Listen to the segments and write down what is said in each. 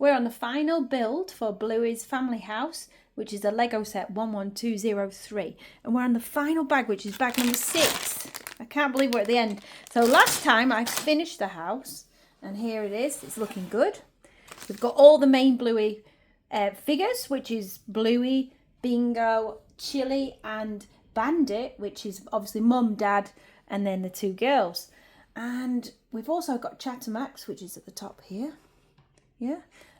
We're on the final build for Bluey's family house, which is a Lego set 11203. And we're on the final bag, which is bag number 6. I can't believe we're at the end. So last time I finished the house, and here it is. It's looking good. We've got all the main Bluey figures, which is Bluey, Bingo, Chili, and Bandit, which is obviously Mum, Dad, and then the 2 girls. And we've also got Chattermax, which is at the top here. Yeah.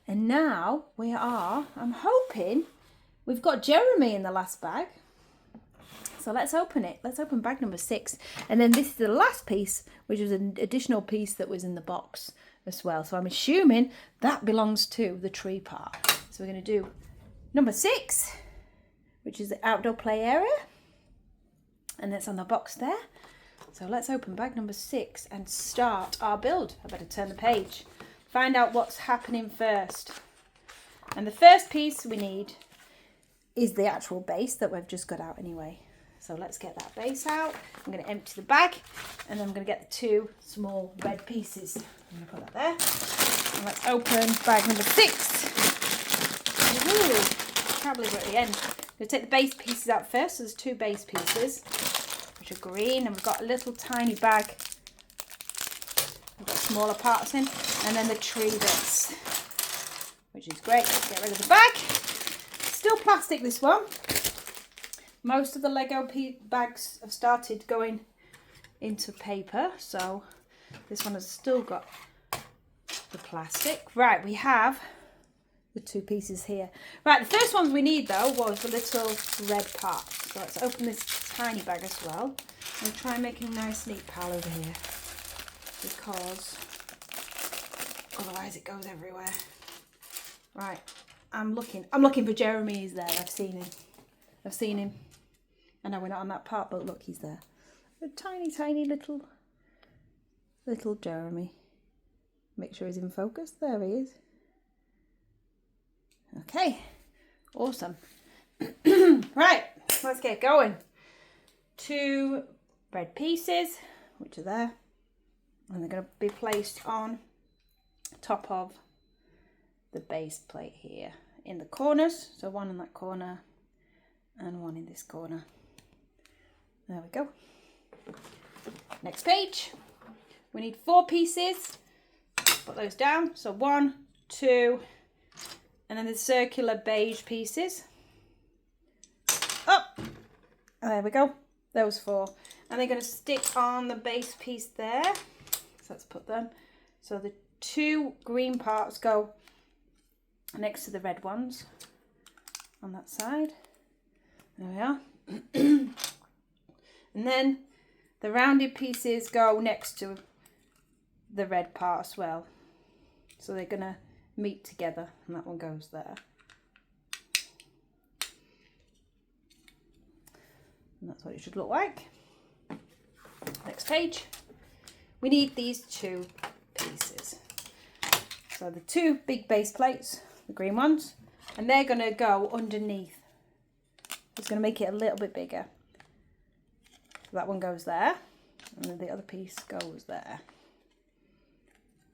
And now we are, I'm hoping, we've got Jeremy in the last bag. So let's open it. Let's open bag number 6. And then this is the last piece, which was an additional piece that was in the box as well. So I'm assuming that belongs to the tree part. So we're going to do number 6, which is the outdoor play area. And that's on the box there. So let's open bag number 6 and start our build. I better turn the page. Find out what's happening first. And the first piece we need is the actual base that we've just got out anyway. So let's get that base out. I'm going to empty the bag and then I'm going to get the 2 small red pieces. I'm going to put that there. And let's open bag number 6. Ooh, can't believe we're at the end. I'm going to take the base pieces out first. So there's 2 base pieces, which are green. And we've got a little tiny bag. We've got smaller parts in. And then the tree bits, which is great. Let's get rid of the bag. Still plastic, this one. Most of the Lego bags have started going into paper, so this one has still got the plastic. Right, we have the 2 pieces here. Right, the first ones we need though was the little red part. So let's open this tiny bag as well. And try and make a nice neat pile over here, because otherwise it goes everywhere. Right, I'm looking for Jeremy. He's there. I've seen him. I know we're not on that part, but look, he's there. A tiny little Jeremy. Make sure he's in focus. There he is. Okay, awesome. Right, let's get going. 2 red pieces, which are there, and they're going to be placed on top of the base plate here in the corners. So 1 in that corner and 1 in this corner. There we go. Next page. We need 4 pieces. Put those down. So 1, 2, and then the circular beige pieces. Up. There we go. Those 4. And they're going to stick on the base piece there. So let's put them. So the 2 green parts go next to the red ones on that side. There we are. And then the rounded pieces go next to the red part as well. So they're going to meet together, and that one goes there. And that's what it should look like. Next page. We need these 2 pieces. So the 2 big base plates, the green ones, and they're going to go underneath. It's going to make it a little bit bigger. So that one goes there, and then the other piece goes there.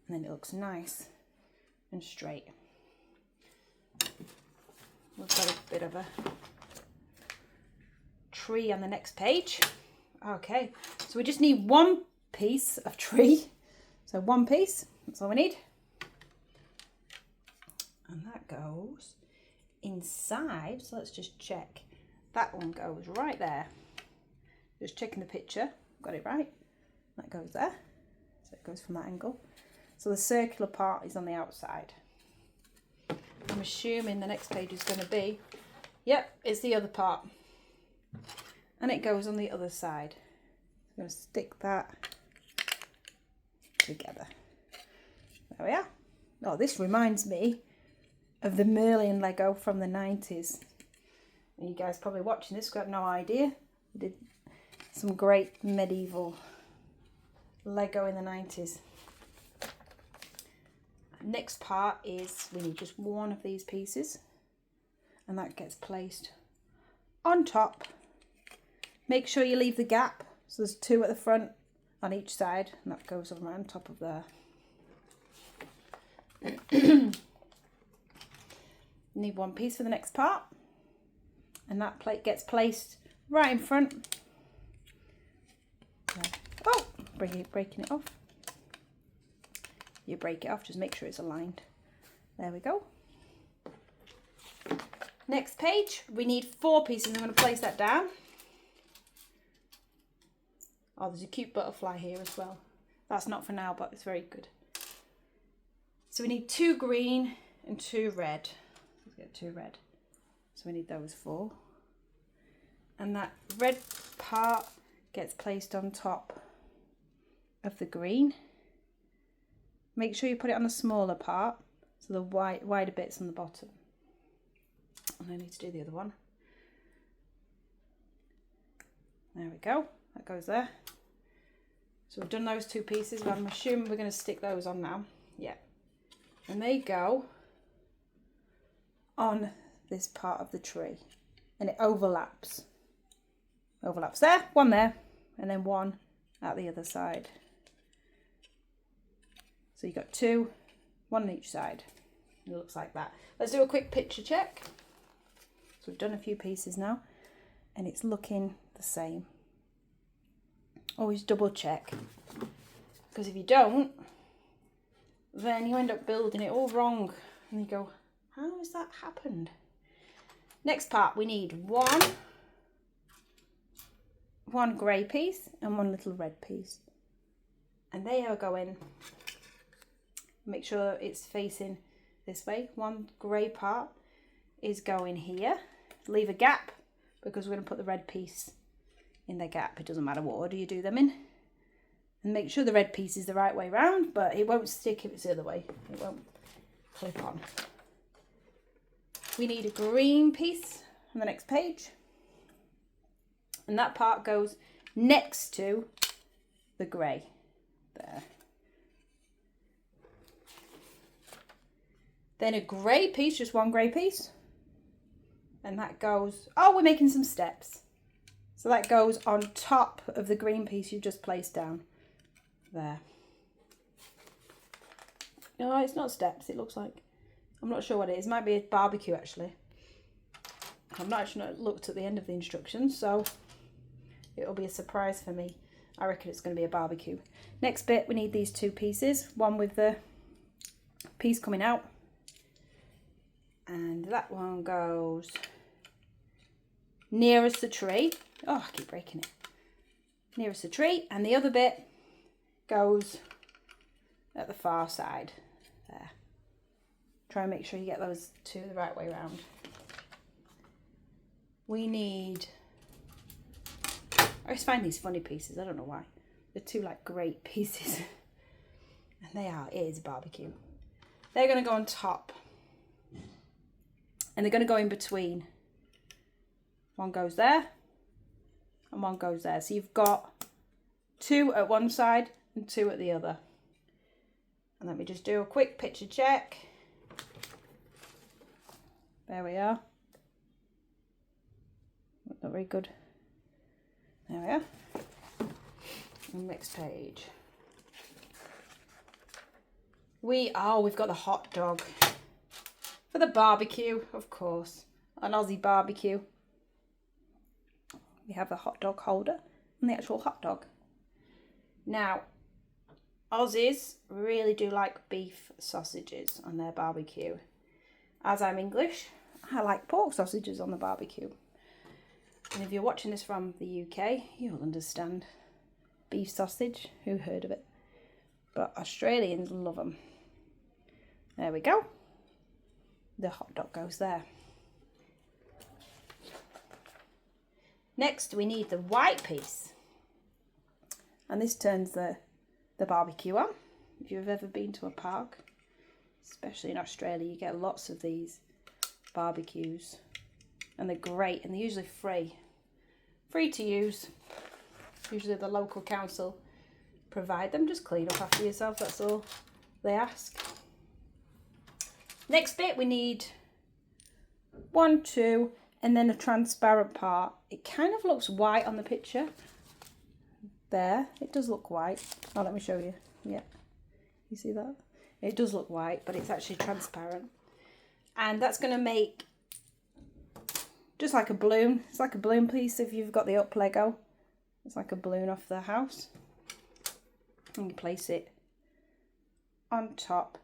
And then it looks nice and straight. We've got a bit of a tree on the next page. Okay, so we just need 1 piece of tree. So 1 piece, that's all we need. And that goes inside. So let's just check. That one goes right there. Just checking the picture. Got it right. That goes there. So it goes from that angle. So the circular part is on the outside. I'm assuming the next page is going to be, yep, it's the other part. And it goes on the other side. I'm going to stick that together. There we are. Oh, this reminds me of the Merlin Lego from the 90s. You guys probably watching this got no idea. We did some great medieval Lego in the 90s. Next part is we need just 1 of these pieces, and that gets placed on top. Make sure you leave the gap, so there's 2 at the front on each side, and that goes on right on top of there. You need one piece for the next part. And that plate gets placed right in front. Oh, breaking it off. You break it off, just make sure it's aligned. There we go. Next page, we need 4 pieces. I'm going to place that down. Oh, there's a cute butterfly here as well. That's not for now, but it's very good. So we need 2 green and 2 red. Let's get 2 red. So we need those 4. And that red part gets placed on top of the green. Make sure you put it on the smaller part, so the wider bit's on the bottom. And I need to do the other one. There we go, that goes there. So we've done those 2 pieces, but I'm assuming we're going to stick those on now. Yeah. And they go on this part of the tree. And it overlaps. Overlaps there, one there, and then one at the other side. So you've got 2, 1 on each side. It looks like that. Let's do a quick picture check. So we've done a few pieces now, and it's looking the same. Always double check, because if you don't, then you end up building it all wrong, and you go, how has that happened? Next part, we need one grey piece and 1 little red piece, and they are going, make sure it's facing this way. 1 grey part is going here. Leave a gap, because we're going to put the red piece in the gap. It doesn't matter what order you do them in. And make sure the red piece is the right way round, but it won't stick if it's the other way. It won't clip on. We need a green piece on the next page. And that part goes next to the grey. There. Then a grey piece, just 1 grey piece. And that goes, oh, we're making some steps. So that goes on top of the green piece you just placed down. There. No, it's not steps, it looks like. I'm not sure what it is. It might be a barbecue, actually. I've not actually looked at the end of the instructions, so it'll be a surprise for me. I reckon it's going to be a barbecue. Next bit, we need these 2 pieces. One with the piece coming out. And that one goes nearest the tree. Oh, I keep breaking it. Nearest the tree. And the other bit goes at the far side. There. Try and make sure you get those 2 the right way around. We need... I always find these funny pieces. I don't know why. They're 2 like great pieces. And they are. It is a barbecue. They're going to go on top. And they're going to go in between. 1 goes there and 1 goes there. So you've got 2 at one side and 2 at the other. And let me just do a quick picture check. There we are. Not very good. There we are. And next page. We've got the hot dog. For the barbecue, of course. An Aussie barbecue. We have the hot dog holder and the actual hot dog. Now, Aussies really do like beef sausages on their barbecue. As I'm English, I like pork sausages on the barbecue. And if you're watching this from the UK, you'll understand beef sausage. Who heard of it? But Australians love them. There we go. The hot dog goes there. Next, we need the white piece. And this turns the barbecue on. If you've ever been to a park, especially in Australia, you get lots of these barbecues. And they're great, and they're usually free. Free to use. Usually the local council provide them. Just clean up after yourself, that's all they ask. Next bit, we need 1, 2, and then a transparent part. It kind of looks white on the picture. There, it does look white. Oh, let me show you. Yeah, you see that? It does look white, but it's actually transparent. And that's going to make just like a balloon. It's like a balloon piece if you've got the up Lego. It's like a balloon off the house. And you place it on top.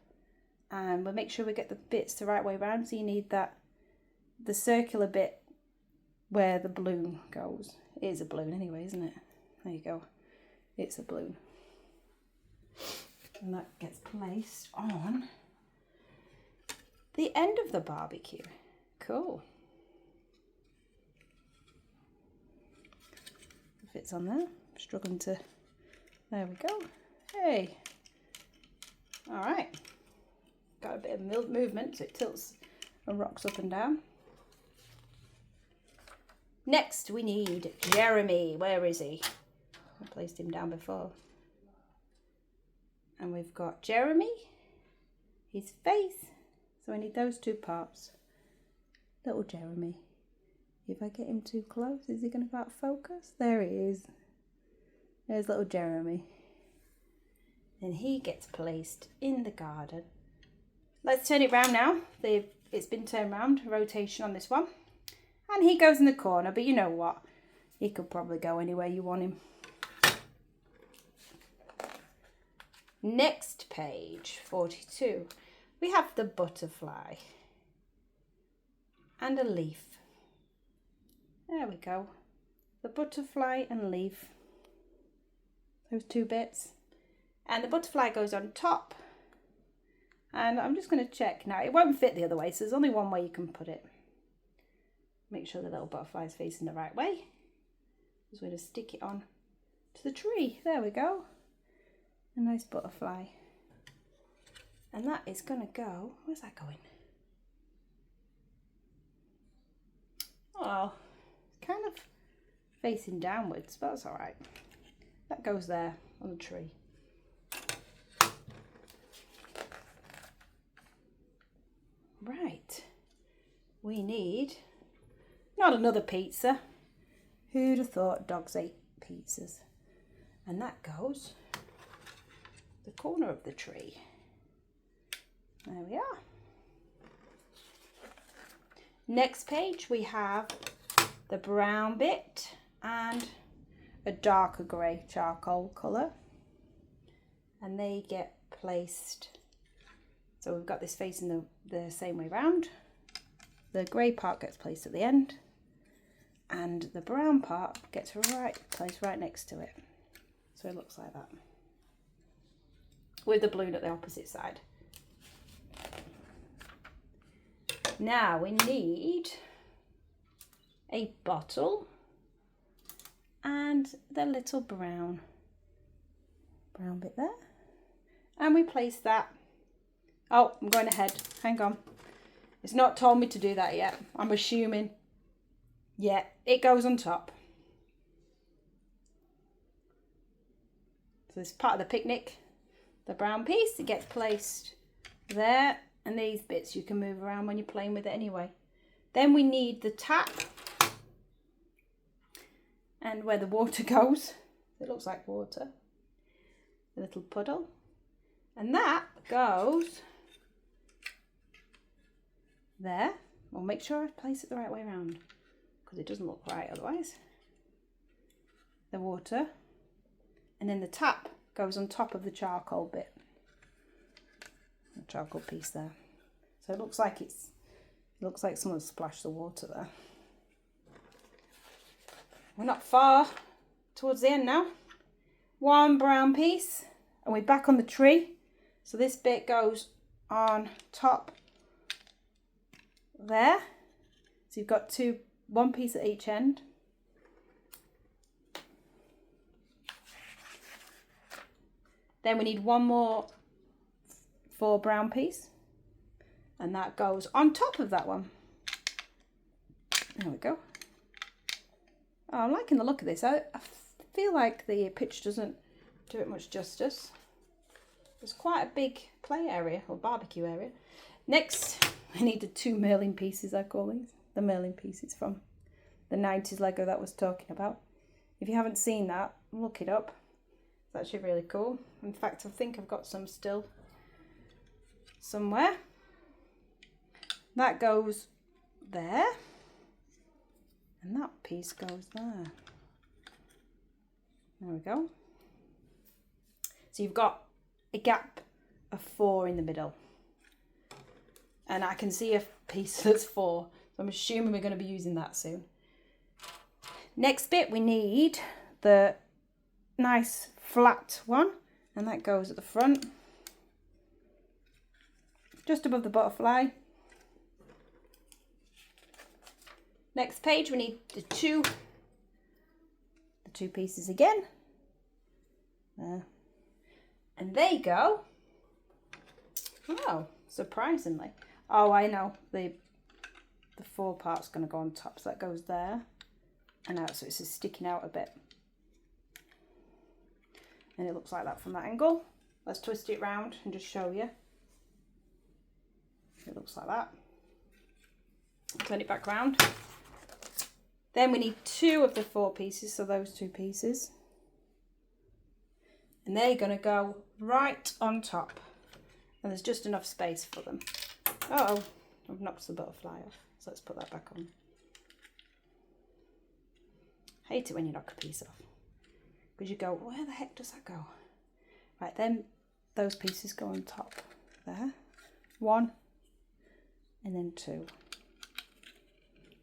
And we'll make sure we get the bits the right way around. So you need the circular bit where the balloon goes. It is a balloon anyway, isn't it? There you go. It's a balloon. And that gets placed on the end of the barbecue. Cool. It fits on there. I'm struggling to... There we go. Hey. All right. Got a bit of movement, so it tilts and rocks up and down. Next, we need Jeremy. Where is he? I placed him down before. And we've got Jeremy, his face. So I need those two parts. Little Jeremy. If I get him too close, is he going to go out of focus? There he is. There's little Jeremy. And he gets placed in the garden. Let's turn it round now. It's been turned round, rotation on this one. And he goes in the corner, but you know what? He could probably go anywhere you want him. Next page, 42. We have the butterfly and a leaf. There we go. The butterfly and leaf. Those two bits. And the butterfly goes on top. And I'm just going to check now. It won't fit the other way, so there's only one way you can put it. Make sure the little butterfly is facing the right way. Just going to stick it on to the tree. There we go. A nice butterfly. And that is going to go... Where's that going? Oh, kind of facing downwards, but that's all right. That goes there on the tree. Right. We need... Not another pizza. Who'd have thought dogs ate pizzas? And that goes the corner of the tree. There we are. Next page we have the brown bit and a darker grey charcoal colour. And they get placed, so we've got this facing the same way round. The grey part gets placed at the end. And the brown part gets placed right next to it. So it looks like that. With the balloon at the opposite side. Now we need a bottle and the little brown bit there. And we place that. Oh, I'm going ahead. Hang on. It's not told me to do that yet. I'm assuming. Yeah, it goes on top. So this is part of the picnic. The brown piece, it gets placed there. And these bits you can move around when you're playing with it anyway. Then we need the tap. And where the water goes. It looks like water. A little puddle. And that goes there. I'll make sure I place it the right way around, because it doesn't look right otherwise. The water. And then the tap goes on top of the charcoal bit. The charcoal piece there. So it looks like someone splashed the water there. We're not far towards the end now. One brown piece and we're back on the tree. So this bit goes on top there. So you've got one piece at each end. Then we need one more brown piece, and that goes on top of that one. There we go. Oh, I'm liking the look of this. I feel like the picture doesn't do it much justice. It's quite a big play area or barbecue area. Next, I need the 2 Merlin pieces, I call these. The Merlin pieces from the 90s Lego that I was talking about. If you haven't seen that, look it up. It's actually really cool. In fact, I think I've got some still somewhere. That goes there. And that piece goes there. There we go. So you've got a gap of 4 in the middle. And I can see a piece that's 4. So I'm assuming we're going to be using that soon. Next bit, we need the nice flat one. And that goes at the front. Just above the butterfly. Next page, we need the two pieces again. And they go. Oh, surprisingly. Oh, I know. The 4 part's going to go on top. So that goes there and out. So it's just sticking out a bit. And it looks like that from that angle. Let's twist it round and just show you. It looks like that. Turn it back round. Then we need 2 of the 4 pieces, so those 2 pieces. And they're going to go right on top. And there's just enough space for them. Uh-oh, I've knocked the butterfly off. So let's put that back on. Hate it when you knock a piece off. Because you go, where the heck does that go? Right, then those pieces go on top. There. 1. And then 2.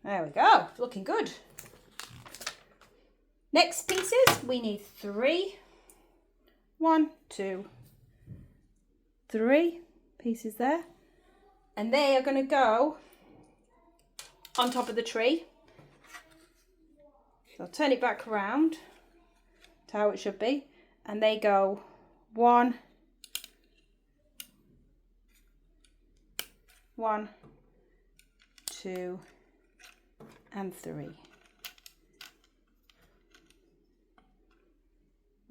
There we go, looking good. Next pieces, we need 3. 1, 2, 3 pieces there. And they are going to go on top of the tree. So I'll turn it back around to how it should be. And they go 1, 1, 2, and 3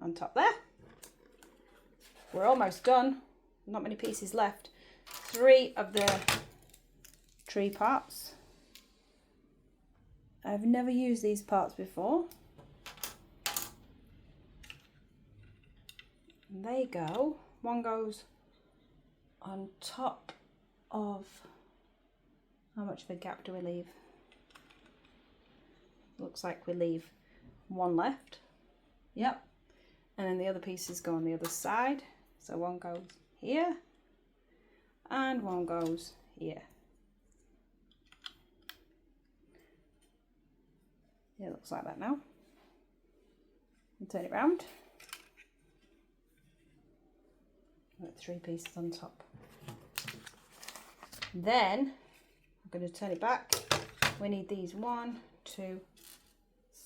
on top there. We're almost done. Not many pieces left. 3 of the tree parts. I've never used these parts before. And they go. 1 goes on top of. How much of a gap do we leave? Looks like we leave 1 left. Yep. And then the other pieces go on the other side. So 1 goes here and 1 goes here. Yeah, it looks like that now. And turn it round. Got 3 pieces on top. Then I'm going to turn it back. We need these 1, 2,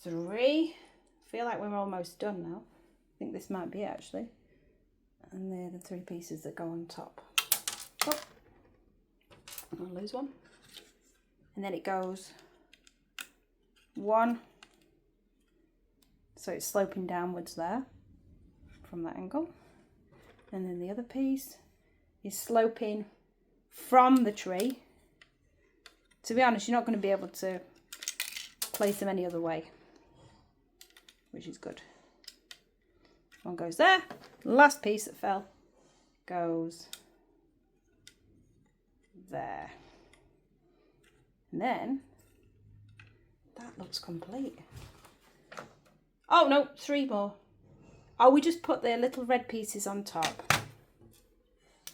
3. I feel like we're almost done now. I think this might be it actually. And they're the 3 pieces that go on top. Oh, I'll lose 1. And then it goes 1. So it's sloping downwards there from that angle. And then the other piece is sloping from the tree. To be honest, you're not going to be able to place them any other way, which is good. 1 goes there. Last piece that fell goes there. And then that looks complete. Oh no, 3 more. Oh, we just put the little red pieces on top.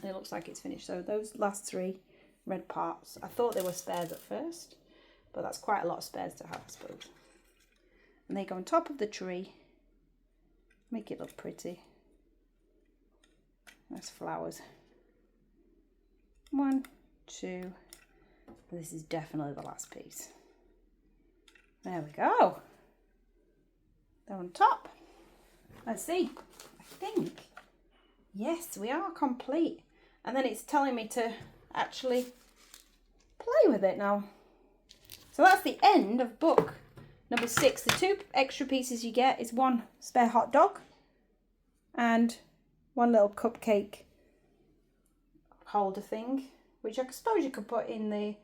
And it looks like it's finished. So those last 3 red parts, I thought they were spares at first, but that's quite a lot of spares to have, I suppose. And they go on top of the tree. Make it look pretty. Nice flowers. 1, 2. This is definitely the last piece. There we go. They're on top. Let's see. I think. Yes, we are complete. And then it's telling me to actually play with it now. So that's the end of book number 6. The 2 extra pieces you get is 1 spare hot dog and 1 little cupcake holder thing, which I suppose you could put in the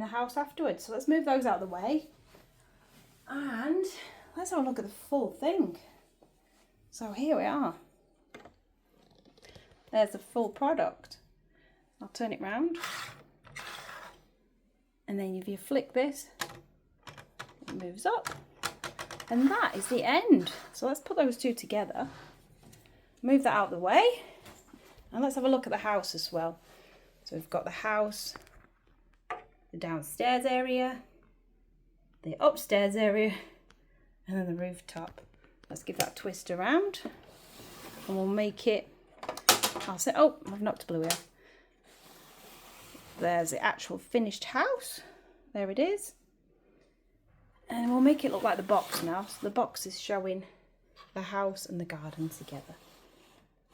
house afterwards. So let's move those out of the way and let's have a look at the full thing. So here we are. There's the full product. I'll turn it round. And then if you flick this, it moves up. And that is the end. So let's put those two together. Move that out of the way. And let's have a look at the house as well. So we've got the house, the downstairs area, the upstairs area, and then the rooftop. Let's give that a twist around. And we'll make it, I'll say, oh, I've knocked Bluey off. There's the actual finished house. There it is. And we'll make it look like the box now. So the box is showing the house and the garden together.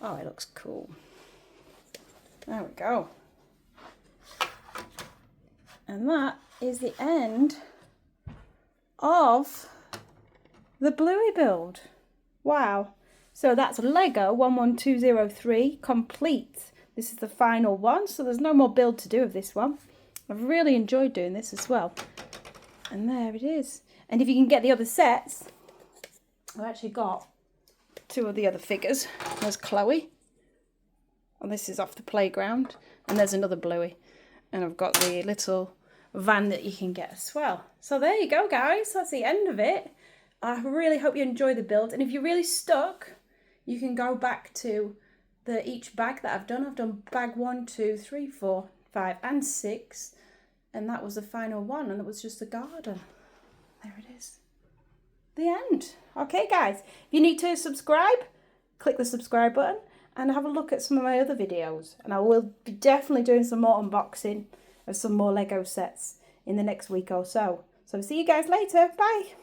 Oh, it looks cool. There we go. And that is the end of the Bluey build. Wow. So that's Lego 11203 complete. This is the final one, so there's no more build to do of this one. I've really enjoyed doing this as well. And there it is. And if you can get the other sets, I've actually got two of the other figures. There's Chloe, and this is off the playground, and there's another Bluey. And I've got the little van that you can get as well. So there you go, guys. That's the end of it. I really hope you enjoy the build. And if you're really stuck, you can go back to each bag that I've done. I've done bag 1, 2, 3, 4, 5 and 6. And that was the final one. And it was just the garden. There it is. The end. Okay, guys. If you need to subscribe, click the subscribe button. And have a look at some of my other videos. And I will be definitely doing some more unboxing of some more Lego sets in the next week or so. So see you guys later. Bye.